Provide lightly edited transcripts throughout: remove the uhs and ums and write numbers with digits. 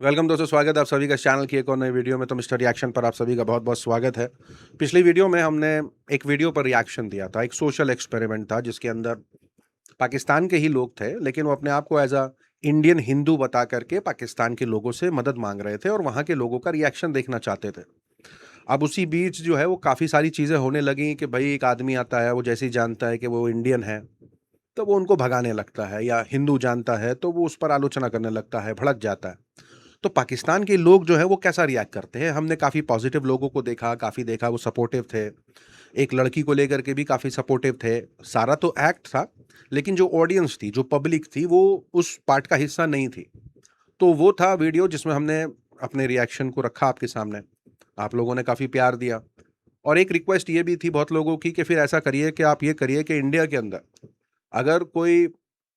Welcome दोस्तों, स्वागत है आप सभी का चैनल की एक और नई वीडियो में। तो मिस्टर रिएक्शन पर आप सभी का बहुत बहुत स्वागत है। पिछली वीडियो में हमने एक वीडियो पर रिएक्शन दिया था, एक सोशल एक्सपेरिमेंट था जिसके अंदर पाकिस्तान के ही लोग थे, लेकिन वो अपने आप को एज अ इंडियन हिंदू बता करके पाकिस्तान के लोगों से मदद मांग रहे थे और वहाँ के लोगों का रिएक्शन देखना चाहते थे। अब उसी बीच जो है वो काफ़ी सारी चीज़ें होने लगी कि भाई एक आदमी आता है, वो जैसे ही जानता है कि वो इंडियन है तो वो उनको भगाने लगता है, या हिंदू जानता है तो वो उस पर आलोचना करने लगता है, भड़क जाता है। तो पाकिस्तान के लोग जो है वो कैसा रिएक्ट करते हैं, हमने काफ़ी पॉजिटिव लोगों को देखा, काफ़ी देखा वो सपोर्टिव थे। एक लड़की को लेकर के भी काफ़ी सपोर्टिव थे। सारा तो एक्ट था, लेकिन जो ऑडियंस थी, जो पब्लिक थी, वो उस पार्ट का हिस्सा नहीं थी। तो वो था वीडियो जिसमें हमने अपने रिएक्शन को रखा आपके सामने। आप लोगों ने काफ़ी प्यार दिया और एक रिक्वेस्ट ये भी थी बहुत लोगों की कि फिर ऐसा करिए कि आप ये करिए कि इंडिया के अंदर अगर कोई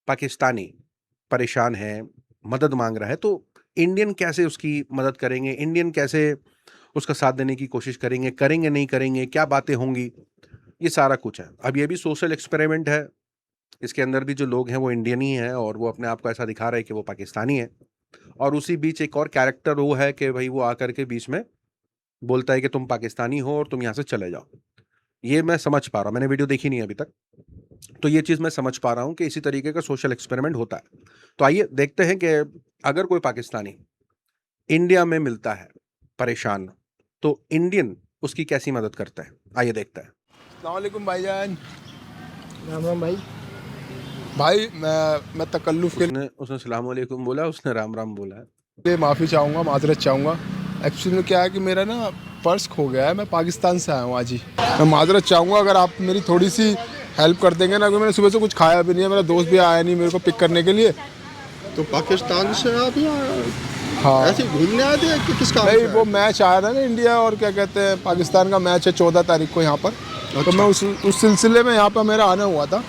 पाकिस्तानी परेशान है, मदद माँग रहा है, तो इंडियन कैसे उसकी मदद करेंगे, इंडियन कैसे उसका साथ देने की कोशिश करेंगे, करेंगे, नहीं करेंगे, क्या बातें होंगी, ये सारा कुछ है। अब ये भी सोशल एक्सपेरिमेंट है, इसके अंदर भी जो लोग हैं वो इंडियन ही हैं और वो अपने आप को ऐसा दिखा रहे हैं कि वो पाकिस्तानी हैं। और उसी बीच एक और कैरेक्टर वो है कि भई वो आकर के बीच में बोलता है कि तुम पाकिस्तानी हो और तुम यहाँ से चले जाओ। ये मैं समझ पा रहा हूँ, मैंने वीडियो देखी नहीं है अभी तक। तो ये चीज़ मैं समझ पा रहा हूँ कि इसी तरीके का सोशल एक्सपेरिमेंट होता है। तो आइए देखते हैं कि अगर कोई पाकिस्तानी इंडिया में मिलता है परेशान, तो इंडियन उसकी कैसी मदद करता है। आइए देखते हैं। अस्सलाम वालेकुम भाईजान। राम राम भाई। भाई मैं तकल्लुफ़ के उसने सलाम वालेकुम बोला, उसने राम राम बोला है। लिए माफ़ी चाहूँगा, माज़रत चाहूँगा। एक्चुअली में क्या है कि मेरा ना पर्स खो गया है, मैं पाकिस्तान से आया हूँ आज ही। मैं माज़रत चाहूँगा अगर आप मेरी थोड़ी सी हेल्प कर देंगे ना, क्योंकि मैंने सुबह से कुछ खाया भी नहीं है, मेरा दोस्त भी आया नहीं मेरे को पिक करने के लिए। तो पाकिस्तान से आप यहाँ हाँ ऐसे घूमने आए थे कि किस काम नहीं, से वो आए? मैच आया था ना, इंडिया और क्या कहते हैं पाकिस्तान का मैच है 14 तारीख को यहाँ पर। तो मैं उस सिलसिले में यहाँ पर मेरा आना हुआ था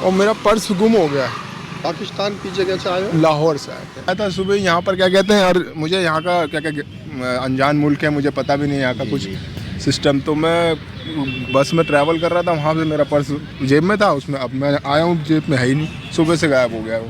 और मेरा पर्स गुम हो गया है। पाकिस्तान की जगह से आए हो? लाहौर से आया था सुबह यहाँ पर, क्या कहते हैं, और मुझे यहाँ का क्या क्या अनजान मुल्क है, मुझे पता भी नहीं यहाँ का कुछ सिस्टम। तो मैं बस में ट्रैवल कर रहा था, वहाँ से मेरा पर्स जेब में था, उसमें अब मैं आया हूँ जेब में है ही नहीं, सुबह से गायब हो गया वो।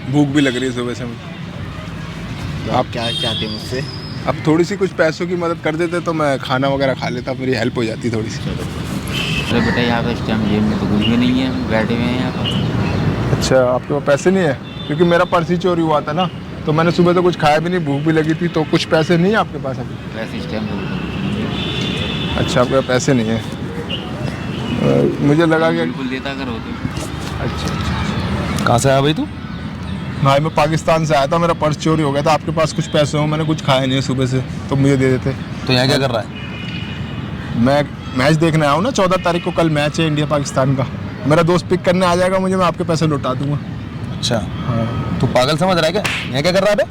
भूख भी लग रही है सुबह से मुझे। तो आप क्या चाहते हैं मुझसे? अब थोड़ी सी कुछ पैसों की मदद कर देते तो मैं खाना वगैरह खा लेता, मेरी हेल्प हो जाती थोड़ी सी। अरे बेटा यहाँ पे इस टाइम जेब में तो कुछ भी नहीं है, हम बैठे हुए हैं यहाँ पर। अच्छा, आपके पास पैसे नहीं है? क्योंकि मेरा पर्स ही चोरी हुआ था ना, तो मैंने सुबह से कुछ खाया भी नहीं, भूख भी लगी थी, तो कुछ पैसे नहीं है आपके पास अभी? वैसे इस टाइम तो अच्छा, आपके पास पैसे नहीं है। मुझे लगा कि बिल्कुल देता अगर होते। अच्छा कहाँ से आया भाई तू? भाई मैं पाकिस्तान से आया था, मेरा पर्स चोरी हो गया था, आपके पास कुछ पैसे हो, मैंने कुछ खाया नहीं है सुबह से, तो मुझे दे देते। तो यहाँ क्या कर रहा है? मैं मैच देखने आया हूँ ना, 14 तारीख को कल मैच है इंडिया पाकिस्तान का। मेरा दोस्त पिक करने आ जाएगा मुझे, मैं आपके पैसे लौटा दूंगा। अच्छा, हाँ। तू पागल समझ रहा है क्या? यहाँ क्या कर रहा है बे?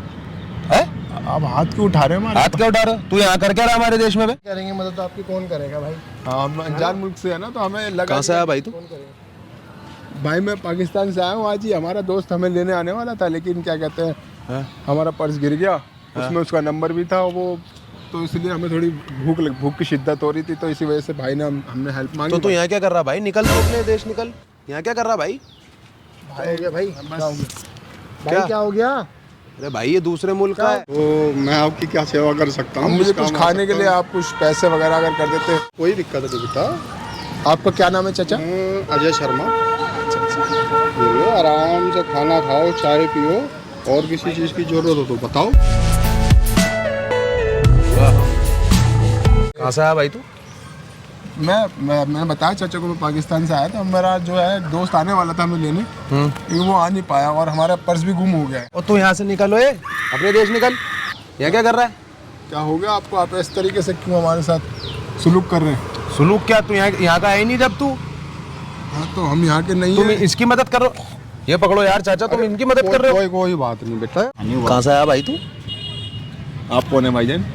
हैं? आप हाथ क्यों उठा रहे हो हमारे? हाथ क्या उठा रहा है? तू यहाँ कर क्या रहा है हमारे देश में बे? करेंगे मदद आपकी, कौन करेगा भाई? हाँ, हम अनजान मुल्क से है ना, तो हमें लगा। कहाँ से आया भाई तू? कौन करेगा? भाई मैं पाकिस्तान से आया हूँ आज ही, हमारा दोस्त हमें लेने आने वाला था, लेकिन क्या कहते हैं, हमारा पर्स गिर गया, उसमें उसका नंबर भी था वो, तो इसलिए हमें थोड़ी भूख की शिद्दत हो रही थी, तो इसी वजह से भाई ने हमने हेल्प मांगी। तो तू यहाँ क्या कर रहा है भाई? निकल तू अपने देश, निकल। यहाँ क्या कर रहा है भाई? क्या हो गया भाई? बस। क्या हो गया? क्या? भाई क्या हो गया? अरे भाई ये दूसरे मुल्क का है। तो मैं आपकी क्या सेवा कर सकता अब हूँ? मुझे किस कुछ काम आ खाने के सकता लिए हूँ? आप कुछ पैसे वगैरह अगर कर देते। कोई दिक्कत है तो बेटा। आपका क्या नाम है चाचा? अजय शर्मा। बोलो, आराम से खाना खाओ, चाय पियो, और किसी चीज़ की जरूरत हो तो बताओ। कहाँ से आया भाई तू? मैंने बताया चाचा को मैं पाकिस्तान से आया था, मेरा जो है दोस्त आने वाला था हमें लेने, लेकिन वो आ नहीं पाया और हमारा पर्स भी गुम हो गया है। और तू यहाँ से निकल, ओए अपने देश निकल। यहाँ क्या कर रहा है? क्या हो गया आपको? आप इस तरीके से क्यों हमारे साथ सुलूक कर रहे हैं? सुलूक क्या? तू यहाँ का है ही नहीं जब तू। हाँ, तो हम यहाँ के नहीं तुम हैं। इसकी मदद कर रहे हो? ये पकड़ो यार चाचा, तुम इनकी मदद कर रहे हो। कोई बात नहीं बेटा। कहाँ से आया भाई तू? आप कौन है भाईजान?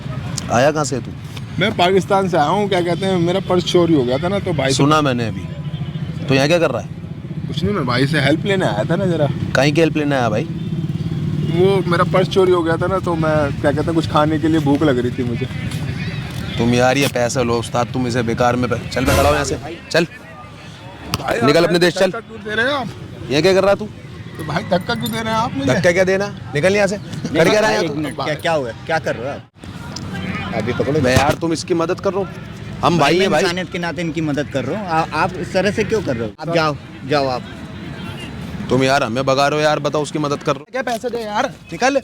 आया कहाँ से तू? मैं पाकिस्तान से आया हूँ, क्या कहते हैं, मेरा पर्स चोरी हो गया था ना, तो भाई सुना मैंने अभी। तो यहाँ क्या कर रहा है? कुछ नहीं, मैं भाई से हेल्प लेने आया था ना जरा। कहीं की हेल्प लेने आया भाई? वो मेरा पर्स चोरी हो गया था ना, तो मैं क्या कहते हैं, कुछ खाने के लिए भूख लग रही थी मुझे। तुम यार ये पैसे लो उस्ताद, तुम इसे बेकार में चल मैं खड़ा हूँ यहाँ से, चल निकल अपने देश चल। पैसा क्यों दे रहे हैं आप? ये क्या कर रहा तू? तो भाई धक्का क्यों दे रहे हैं आप मुझे? धक्का क्या देना, निकल यहाँ से। कर क्या रहा है तू? क्या हुआ, क्या कर रहे हो आप? अभी पकड़ो। मैं यार तुम इसकी मदद कर रहे हो, हम भाई हैं भाई। इंसानियत के नाते इनकी मदद कर रहा हूँ। आप इस तरह से क्यों कर रहे हो? आप जाओ जाओ आप। तुम यार हमें भगा रहे हो यार, बताओ उसकी मदद कर रहे हो। क्या पैसे दे यार, निकल।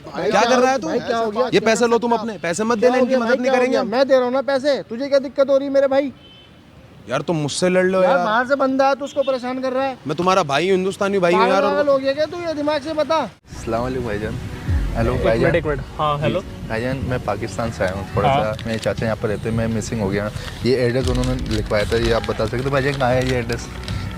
क्या कर रहा है तू? क्या हो गया? ये पैसे लो तुम अपने, पैसे मत देना, इनकी मदद नहीं करेंगे हम। मैं दे रहा हूँ ना पैसे, तुझे क्या दिक्कत हो रही है मेरे भाई? यार तुम मुझसे लड़ लो यार। बाहर से बंदा है तो उसको परेशान कर रहा है। मैं तुम्हारा भाई हूँ, हिंदुस्तानी भाई हूँ यार। पागल हो गया क्या तू? ये दिमाग से बता। अस्सलाम वालेकुम भाईजान। हेलो भाईजान। एक मिनट। हाँ हेलो भाईजान, मैं पाकिस्तान से आया हूँ थोड़ा सा। मेरे चाचा यहाँ पर रहते हैं, मैं मिसिंग हो गया। ये एड्रेस उन्होंने लिखवाया था, ये आप बता सकते हो भाईजान कहाँ है ये एड्रेस?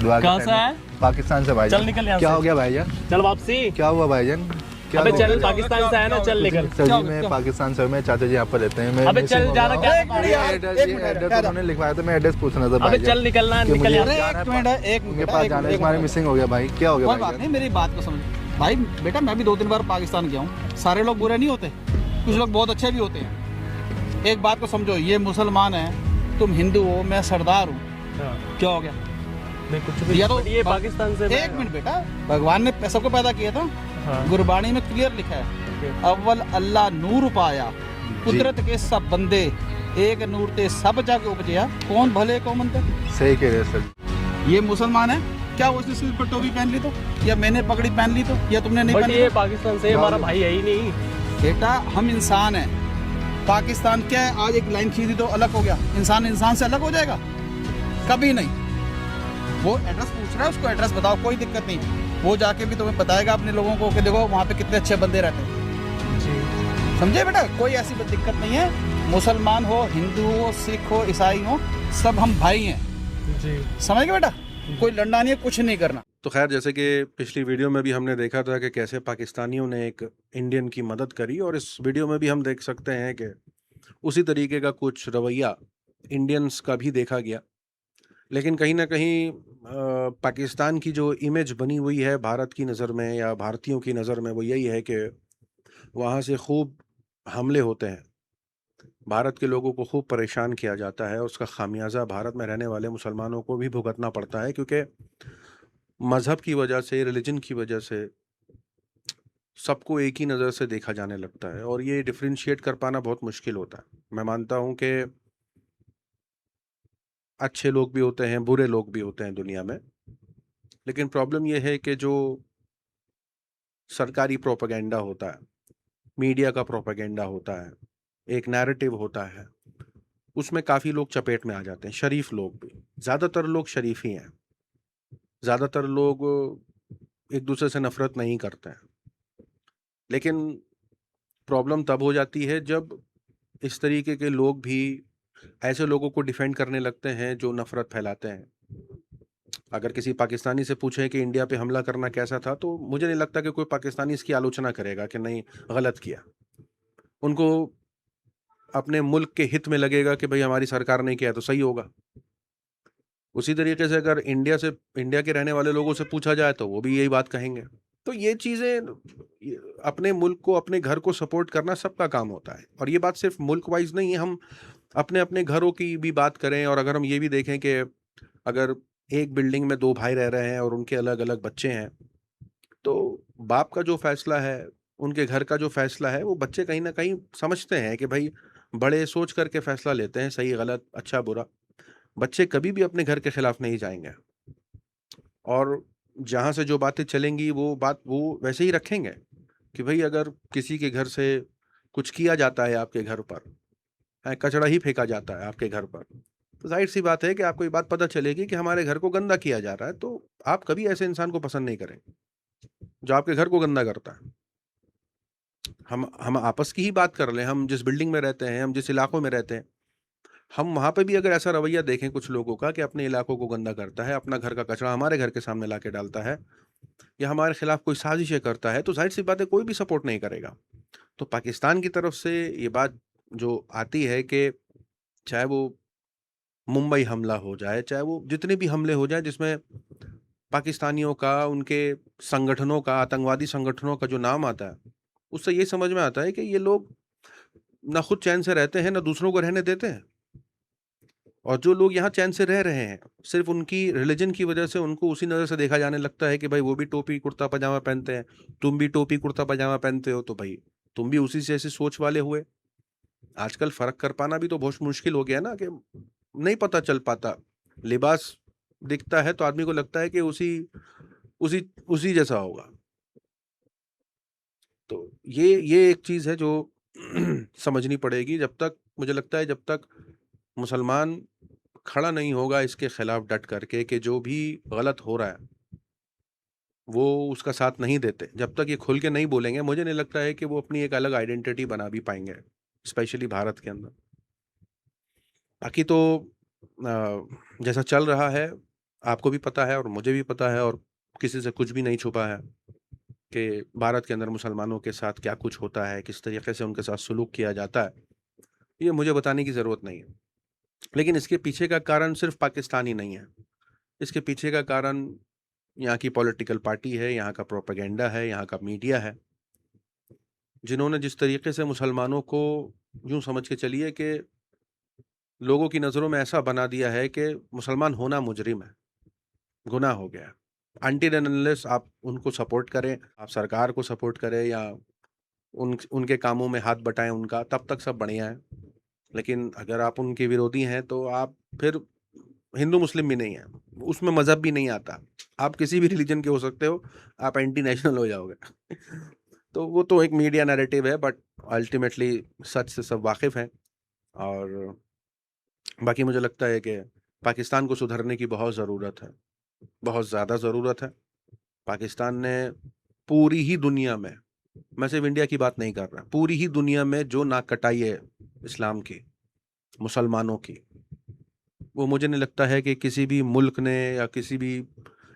कहाँ से है? पाकिस्तान से भाईजान। चल निकल यहाँ से। क्या हो गया भाईजान? चल वापसी। क्या हुआ भाईजान? क्या अबे हुआ? चल, पाकिस्तान से आया ना, चल निकल। सर जी मैं पाकिस्तान से हूँ, मेरे चाचा जी यहाँ पर रहते हैं। मैं अबे चल जाना क्या? एड्रेस उन्होंने लिखवाया था, मैं एड्रेस पूछना था अबे भाईजान। चल निकलना, निकल यहाँ से। उनके पास जाना है, हमारे मिसिंग हो गया भाई। क्या हो गया कोई बात भाईजान? नहीं, मेरी बात को समझ भाई। बेटा मैं भी 2-3 बार पाकिस्तान गया हूँ। सारे लोग बुरे नहीं होते, कुछ लोग बहुत अच्छे भी होते हैं। एक बात को समझो, ये मुसलमान है, तुम हिंदू हो, मैं सरदार हूँ। क्या हो गया? नहीं कुछ भी। या तो ये पाकिस्तान से। एक मिनट बेटा, भगवान ने सबको पैदा किया था। गुरबानी में क्लियर लिखा है, अव्वल अल्लाह नूर पाया, कुदरत के सब बंदे एक नूर ते सब जाके उपजया, कौन भले कौन मंदे। सही कह रहे हैं सर। ये मुसलमान है क्या? उसने सिर पर टोपी पहन ली तो, या मैंने पगड़ी पहन ली तो, या तुमने नहीं पहन ली? ये पाकिस्तान से हमारा भाई है ही नहीं बेटा। हम इंसान हैं। पाकिस्तान क्या है? आज एक लाइन खींची तो अलग हो गया। इंसान इंसान से अलग हो जाएगा? कभी नहीं। वो एड्रेस पूछ रहा है, उसको एड्रेस बताओ, कोई दिक्कत नहीं। वो जाके भी तुम्हें बताएगा अपने लोगों को कि देखो वहाँ पे कितने अच्छे बंदे रहते हैं जी। समझे बेटा? कोई ऐसी दिक्कत नहीं है। मुसलमान हो, हिंदू हो, सिख हो, ईसाई हो, सब हम भाई हैं जी। समझ गए बेटा? कोई लड़ना नहीं है, कुछ नहीं करना। तो खैर, जैसे कि पिछली वीडियो में भी हमने देखा था कि कैसे पाकिस्तानियों ने एक इंडियन की मदद करी, और इस वीडियो में भी हम देख सकते हैं कि उसी तरीके का कुछ रवैया इंडियंस का भी देखा गया। लेकिन कहीं ना कहीं पाकिस्तान की जो इमेज बनी हुई है भारत की नज़र में या भारतीयों की नज़र में, वो यही है कि वहाँ से खूब हमले होते हैं, भारत के लोगों को खूब परेशान किया जाता है। उसका खामियाजा भारत में रहने वाले मुसलमानों को भी भुगतना पड़ता है, क्योंकि मज़हब की वजह से, रिलीजन की वजह से सबको एक ही नज़र से देखा जाने लगता है, और ये डिफ्रेंशिएट कर पाना बहुत मुश्किल होता है। मैं मानता हूँ कि अच्छे लोग भी होते हैं, बुरे लोग भी होते हैं दुनिया में, लेकिन प्रॉब्लम ये है कि जो सरकारी प्रोपेगेंडा होता है, मीडिया का प्रोपेगेंडा होता है, एक नैरेटिव होता है, उसमें काफ़ी लोग चपेट में आ जाते हैं। शरीफ लोग भी, ज़्यादातर लोग शरीफ ही हैं, ज़्यादातर लोग एक दूसरे से नफ़रत नहीं करते हैं। लेकिन प्रॉब्लम तब हो जाती है जब इस तरीके के लोग भी ऐसे लोगों को डिफेंड करने लगते हैं जो नफ़रत फैलाते हैं। अगर किसी पाकिस्तानी से पूछे कि इंडिया पे हमला करना कैसा था, तो मुझे नहीं लगता कि कोई पाकिस्तानी इसकी आलोचना करेगा कि नहीं, गलत किया। उनको अपने मुल्क के हित में लगेगा कि भाई हमारी सरकार ने किया तो सही होगा। उसी तरीके से अगर इंडिया के रहने वाले लोगों से पूछा जाए तो वो भी यही बात कहेंगे। तो ये चीज़ें, अपने मुल्क को, अपने घर को सपोर्ट करना सबका काम होता है, और ये बात सिर्फ मुल्क वाइज नहीं है। हम अपने अपने घरों की भी बात करें, और अगर हम ये भी देखें कि अगर एक बिल्डिंग में 2 भाई रह रहे हैं और उनके अलग अलग बच्चे हैं, तो बाप का जो फैसला है, उनके घर का जो फैसला है, वो बच्चे कहीं ना कहीं समझते हैं कि भाई बड़े सोच करके फैसला लेते हैं, सही गलत, अच्छा बुरा। बच्चे कभी भी अपने घर के खिलाफ नहीं जाएंगे, और जहाँ से जो बातें चलेंगी वो बात वो वैसे ही रखेंगे कि भाई अगर किसी के घर से कुछ किया जाता है, आपके घर पर कचरा ही फेंका जाता है आपके घर पर, तो जाहिर सी बात है कि आपको ये बात पता चलेगी कि हमारे घर को गंदा किया जा रहा है। तो आप कभी ऐसे इंसान को पसंद नहीं करेंगे जो आपके घर को गंदा करता है। हम आपस की ही बात कर लें, हम जिस बिल्डिंग में रहते हैं, हम जिस इलाकों में रहते हैं, हम वहाँ पे भी अगर ऐसा रवैया देखें कुछ लोगों का कि अपने इलाकों को गंदा करता है, अपना घर का कचरा हमारे घर के सामने लाके डालता है, या हमारे खिलाफ कोई साजिशें करता है, तो जाहिर सी बात है कोई भी सपोर्ट नहीं करेगा। तो पाकिस्तान की तरफ से ये बात जो आती है कि चाहे वो मुंबई हमला हो जाए, चाहे वो जितने भी हमले हो जाए जिसमें पाकिस्तानियों का, उनके संगठनों का, आतंकवादी संगठनों का जो नाम आता है, उससे ये समझ में आता है कि ये लोग ना खुद चैन से रहते हैं, ना दूसरों को रहने देते हैं। और जो लोग यहाँ चैन से रह रहे हैं, सिर्फ उनकी रिलीजन की वजह से उनको उसी नज़र से देखा जाने लगता है कि भाई वो भी टोपी कुर्ता पजामा पहनते हैं, तुम भी टोपी कुर्ता पजामा पहनते हो, तो भाई तुम भी उसी से ऐसी सोच वाले हुए। आजकल फ़र्क कर पाना भी तो बहुत मुश्किल हो गया ना, कि नहीं पता चल पाता। लिबास दिखता है तो आदमी को लगता है कि उसी उसी उसी जैसा होगा। तो ये एक चीज़ है जो समझनी पड़ेगी। जब तक मुझे लगता है, जब तक मुसलमान खड़ा नहीं होगा इसके खिलाफ डट करके कि जो भी गलत हो रहा है वो उसका साथ नहीं देते, जब तक ये खुल के नहीं बोलेंगे, मुझे नहीं लगता है कि वो अपनी एक अलग आइडेंटिटी बना भी पाएंगे, स्पेशली भारत के अंदर। बाकी तो जैसा चल रहा है आपको भी पता है और मुझे भी पता है, और किसी से कुछ भी नहीं छुपा है कि भारत के अंदर मुसलमानों के साथ क्या कुछ होता है, किस तरीके से उनके साथ सलूक किया जाता है, ये मुझे बताने की ज़रूरत नहीं है। लेकिन इसके पीछे का कारण सिर्फ पाकिस्तान ही नहीं है। इसके पीछे का कारण यहाँ की पॉलिटिकल पार्टी है, यहाँ का प्रोपेगेंडा है, यहाँ का मीडिया है, जिन्होंने जिस तरीके से मुसलमानों को यूँ समझ के चलिए कि लोगों की नज़रों में ऐसा बना दिया है कि मुसलमान होना मुजरिम है, गुनाह हो गया है। अनटिल एंड अनलेस आप उनको सपोर्ट करें, आप सरकार को सपोर्ट करें या उनके कामों में हाथ बटाएं उनका, तब तक सब बढ़िया है। लेकिन अगर आप उनके विरोधी हैं तो आप फिर हिंदू मुस्लिम भी नहीं है, उसमें मज़हब भी नहीं आता। आप किसी भी रिलीजन के हो सकते हो, आप एंटी नेशनल हो जाओगे। तो वो तो एक मीडिया नैरेटिव है, बट अल्टीमेटली सच से सब वाकिफ़ हैं। और बाकी मुझे लगता है कि पाकिस्तान को सुधरने की बहुत ज़रूरत है, बहुत ज़्यादा ज़रूरत है। पाकिस्तान ने पूरी ही दुनिया में, मैं सिर्फ इंडिया की बात नहीं कर रहा, पूरी ही दुनिया में जो नाक कटाई है इस्लाम की, मुसलमानों की, वो मुझे नहीं लगता है कि किसी भी मुल्क ने या किसी भी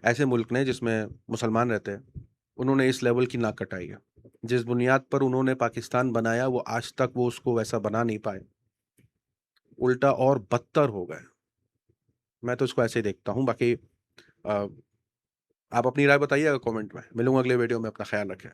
ऐसे मुल्क ने जिसमें मुसलमान रहते हैं, उन्होंने इस लेवल की नाक कटाई है। जिस बुनियाद पर उन्होंने पाकिस्तान बनाया वो आज तक वो उसको वैसा बना नहीं पाए, उल्टा और बदतर हो गए। मैं तो इसको ऐसे ही देखता हूँ। बाकी आप अपनी राय बताइएगा कमेंट में। मिलूंगा अगले वीडियो में, अपना ख्याल रखें।